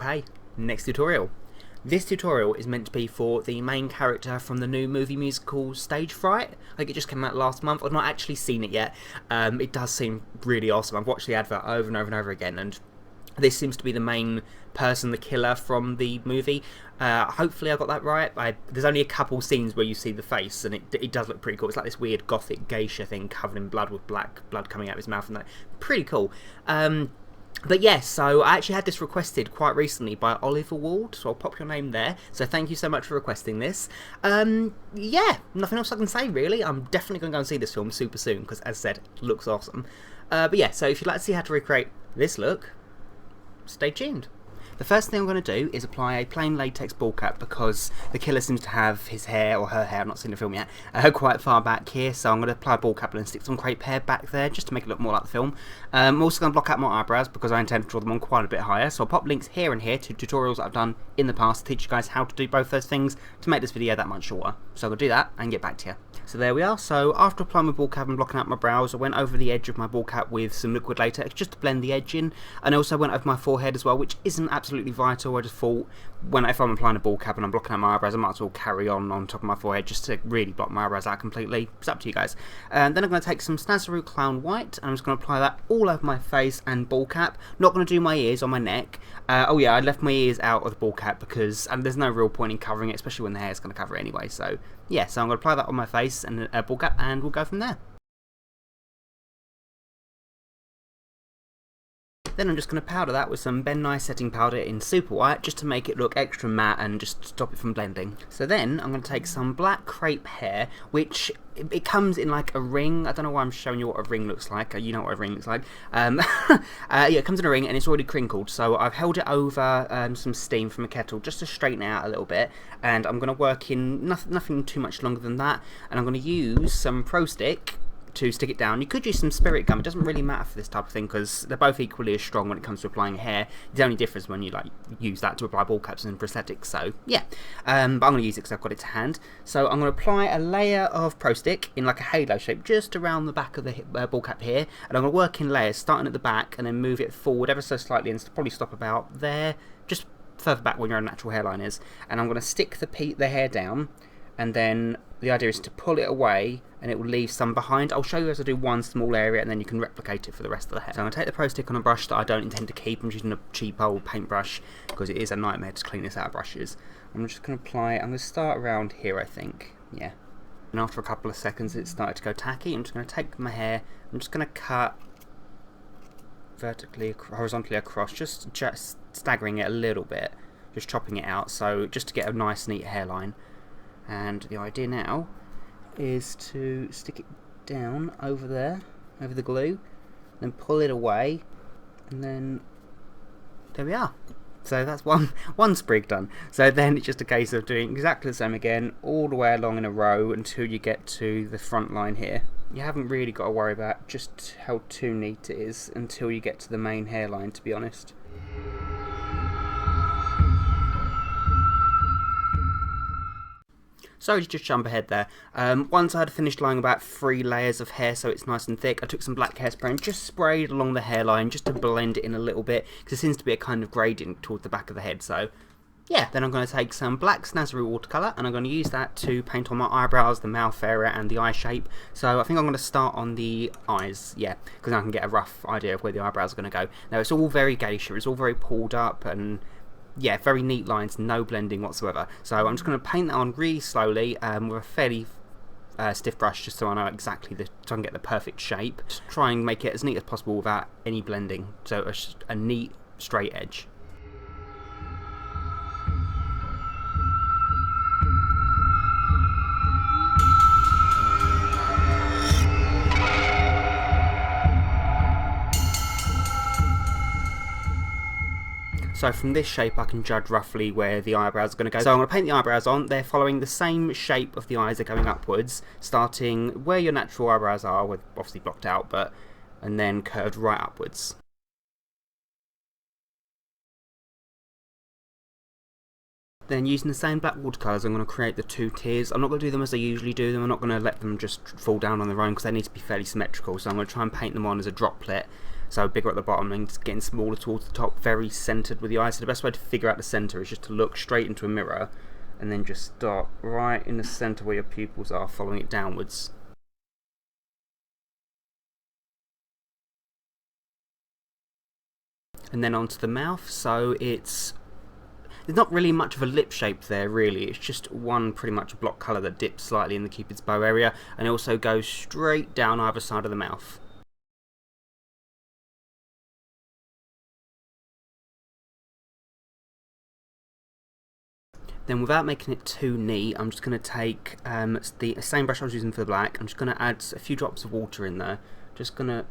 Okay, next tutorial. This tutorial is meant to be for the main character from the new movie musical Stage Fright. I think it just came out last month. I've not actually seen it yet. It does seem really awesome. I've watched the advert over and over and over again, and this seems to be the main person, the killer from the movie. Hopefully I got that right. There's only a couple scenes where you see the face, and it does look pretty cool. It's like this weird gothic geisha thing covered in blood with black blood coming out of his mouth, and that pretty cool. But yes, so I actually had this requested quite recently by Oliver Ward, so I'll pop your name there. So thank you so much for requesting this. Yeah, nothing else I can say really. I'm definitely going to go and see this film super soon because, as I said, it looks awesome. But yeah, so if you'd like to see how to recreate this look, stay tuned. The first thing I'm going to do is apply a plain latex ball cap because the killer seems to have his hair, or her hair, I've not seen the film yet, quite far back here, so I'm going to apply a ball cap and stick some crepe hair back there just to make it look more like the film. I'm also going to block out my eyebrows because I intend to draw them on quite a bit higher, so I'll pop links here and here to tutorials that I've done in the past to teach you guys how to do both those things to make this video that much shorter. So I'm going to do that and get back to you. So there we are. So after applying my ball cap and blocking out my brows, I went over the edge of my ball cap with some liquid latex just to blend the edge in, and also went over my forehead as well, which isn't absolutely vital. I just thought if I'm applying a ball cap and I'm blocking out my eyebrows, I might as well carry on top of my forehead just to really block my eyebrows out completely. It's up to you guys. And then I'm going to take some Snazaroo Clown White and I'm just going to apply that all over my face and ball cap. Not going to do my ears or my neck. Oh yeah, I left my ears out of the ball cap because there's no real point in covering it, especially when the hair's going to cover it anyway. So yeah, so I'm going to apply that on my face and a ball cap and we'll go from there. Then I'm just going to powder that with some Ben Nye setting powder in super white just to make it look extra matte and just stop it from blending. So then I'm going to take some black crepe hair, which it comes in like a ring. I don't know why I'm showing you what a ring looks like. You know what a ring looks like. Yeah, it comes in a ring and it's already crinkled. So I've held it over some steam from a kettle just to straighten it out a little bit. And I'm going to work in nothing too much longer than that. And I'm going to use some Pro Stick to stick it down. You could use some Spirit Gum. It doesn't really matter for this type of thing because they're both equally as strong when it comes to applying hair. The only difference when you use that to apply ball caps and prosthetics. So yeah, but I'm going to use it because I've got it to hand. So I'm going to apply a layer of Pro Stick in like a halo shape just around the back of the ball cap here, and I'm going to work in layers starting at the back and then move it forward ever so slightly and probably stop about there, just further back where your natural hairline is. And I'm going to stick the hair down, and then the idea is to pull it away and it will leave some behind. I'll show you as I do one small area and then you can replicate it for the rest of the hair. So I'm going to take the Pro Stick on a brush that I don't intend to keep. I'm using a cheap old paintbrush because it is a nightmare to clean this out of brushes. I'm just going to apply it. I'm going to start around here, I think. Yeah. And after a couple of seconds it started to go tacky. I'm just going to take my hair. I'm just going to cut vertically, horizontally across, just staggering it a little bit. Just chopping it out, so just to get a nice neat hairline. And the idea now is to stick it down over there, over the glue, then pull it away, and then there we are. So that's one sprig done. So then it's just a case of doing exactly the same again, all the way along in a row until you get to the front line here. You haven't really got to worry about just how too neat it is until you get to the main hairline, to be honest. Sorry to just jump ahead there. Once I had finished laying about 3 layers of hair so it's nice and thick, I took some black hairspray and just sprayed along the hairline just to blend it in a little bit because there seems to be a kind of gradient towards the back of the head. So yeah, then I'm going to take some black Snazaroo watercolour and I'm going to use that to paint on my eyebrows, the mouth area and the eye shape. So I think I'm going to start on the eyes, yeah, because I can get a rough idea of where the eyebrows are going to go. Now it's all very geisha, it's all very pulled up and yeah, very neat lines, no blending whatsoever. So I'm just going to paint that on really slowly with a fairly stiff brush just so I know exactly so I can get the perfect shape. Just try and make it as neat as possible without any blending, so it's a neat straight edge. So from this shape I can judge roughly where the eyebrows are going to go. So I'm going to paint the eyebrows on. They're following the same shape of the eyes, they're going upwards, starting where your natural eyebrows are, with obviously blocked out, and then curved right upwards. Then using the same black watercolours I'm going to create the 2 tiers. I'm not going to do them as I usually do them. I'm not going to let them just fall down on their own because they need to be fairly symmetrical. So I'm going to try and paint them on as a droplet so bigger at the bottom and getting smaller towards the top, very centred with the eyes. So the best way to figure out the centre is just to look straight into a mirror and then just start right in the centre where your pupils are, following it downwards. And then onto the mouth, so there's not really much of a lip shape there really, it's just one pretty much block colour that dips slightly in the Cupid's bow area and it also goes straight down either side of the mouth. Then without making it too neat, I'm just going to take the same brush I was using for the black, I'm just going to add a few drops of water in there, just going to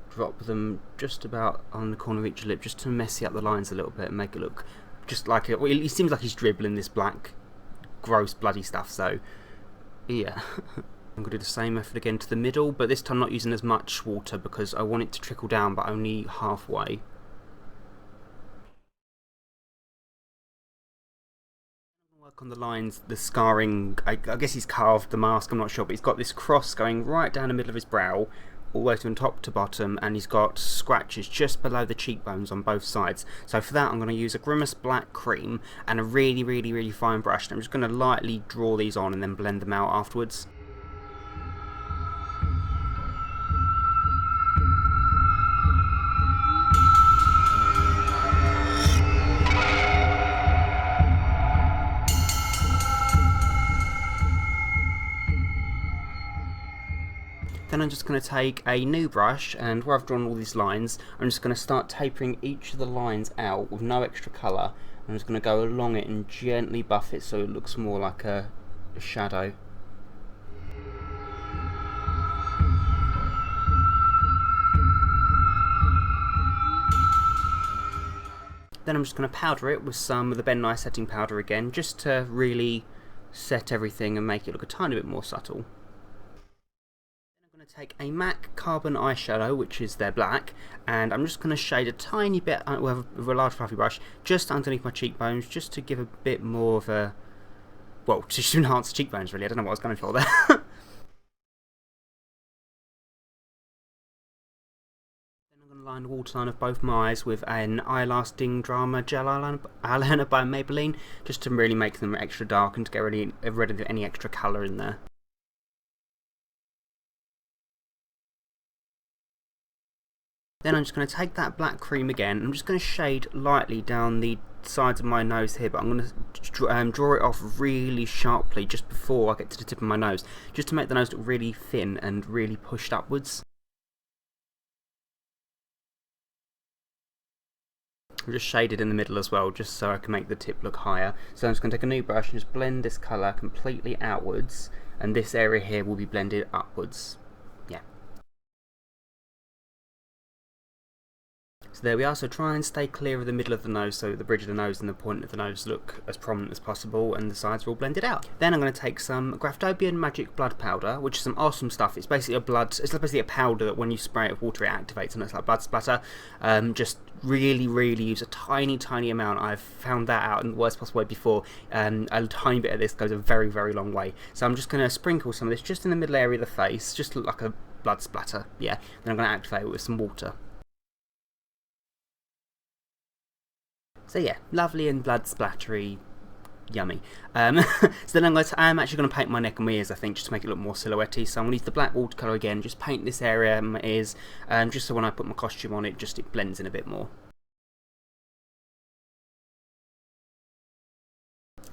drop them just about on the corner of each lip just to messy up the lines a little bit and make it look just like it. Well, it seems like he's dribbling this black, gross, bloody stuff, so yeah. I'm going to do the same method again to the middle, but this time not using as much water because I want it to trickle down, but only halfway. Work on the lines, the scarring, I guess he's carved the mask, I'm not sure, but he's got this cross going right down the middle of his brow, all the way from top to bottom, and he's got scratches just below the cheekbones on both sides. So for that I'm going to use a Grimace black cream and a really fine brush, and I'm just going to lightly draw these on and then blend them out afterwards. Then I'm just going to take a new brush, and where I've drawn all these lines, I'm just going to start tapering each of the lines out with no extra colour. I'm just going to go along it and gently buff it so it looks more like a shadow. Then I'm just going to powder it with some of the Ben Nye setting powder again, just to really set everything and make it look a tiny bit more subtle. Take a MAC carbon eyeshadow, which is their black, and I'm just going to shade a tiny bit with a large fluffy brush just underneath my cheekbones, just to give a bit more of a, well, just to enhance the cheekbones really. I don't know what I was going for there. Then I'm going to line the waterline of both my eyes with an Eye Lasting Drama Gel eyeliner by Maybelline, just to really make them extra dark and to get rid of any extra colour in there. Then I'm just going to take that black cream again, I'm just going to shade lightly down the sides of my nose here, but I'm going to draw it off really sharply just before I get to the tip of my nose, just to make the nose look really thin and really pushed upwards. I'm just shaded in the middle as well, just so I can make the tip look higher. So I'm just going to take a new brush and just blend this colour completely outwards, and this area here will be blended upwards. Yeah. So there we are, so try and stay clear of the middle of the nose so the bridge of the nose and the point of the nose look as prominent as possible and the sides are all blended out. Then I'm going to take some Graftobian Magic Blood Powder, which is some awesome stuff. It's basically it's basically a powder that when you spray it with water it activates and it's like blood splatter. Just really use a tiny amount. I've found that out in the worst possible way before. A tiny bit of this goes a very long way. So I'm just going to sprinkle some of this just in the middle area of the face, just to look like a blood splatter, yeah. Then I'm going to activate it with some water. So yeah, lovely and blood splattery, yummy. So then I'm actually going to paint my neck and my ears, I think, just to make it look more silhouette-y. So I'm going to use the black watercolour again, just paint this area and my ears, just so when I put my costume on it blends in a bit more.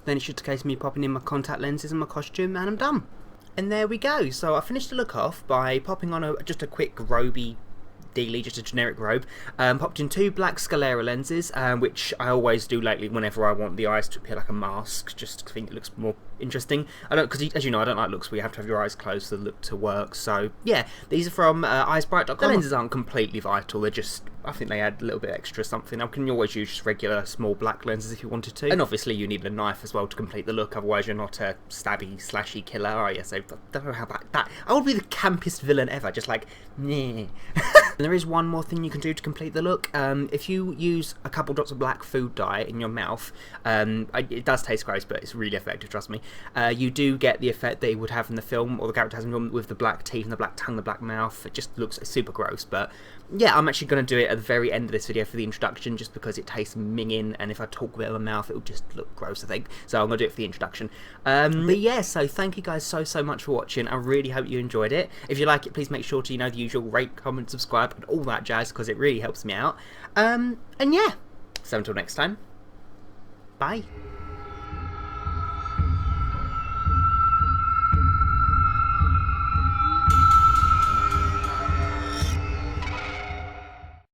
Then it's just a case of me popping in my contact lenses and my costume, and I'm done. And there we go. So I finished the look off by popping on just a quick roby dealy, just a generic robe. Popped in 2 black sclera lenses, which I always do lately whenever I want the eyes to appear like a mask, just to think it looks more interesting. Because as you know, I don't like looks where you have to have your eyes closed for the look to work. So yeah, these are from eyesbright.com. The lenses aren't completely vital, they're just, I think they add a little bit extra something. Now, can you always use just regular small black lenses if you wanted to. And obviously you need a knife as well to complete the look, otherwise you're not a stabby, slashy killer, are you? So I don't know how about that. I would be the campiest villain ever, just like, meh. And there is one more thing you can do to complete the look. If you use a couple drops of black food dye in your mouth, it does taste gross, but it's really effective, trust me. You do get the effect that it would have in the film, or the character has in the film, with the black teeth and the black tongue, the black mouth. It just looks super gross, but yeah, I'm actually going to do it at the very end of this video for the introduction, just because it tastes minging, and if I talk a bit of my mouth, it will just look gross, I think. So I'm going to do it for the introduction. But yeah, so thank you guys so much for watching. I really hope you enjoyed it. If you like it, please make sure to, the usual rate, comment, subscribe, and all that jazz, because it really helps me out. And yeah, so until next time, bye.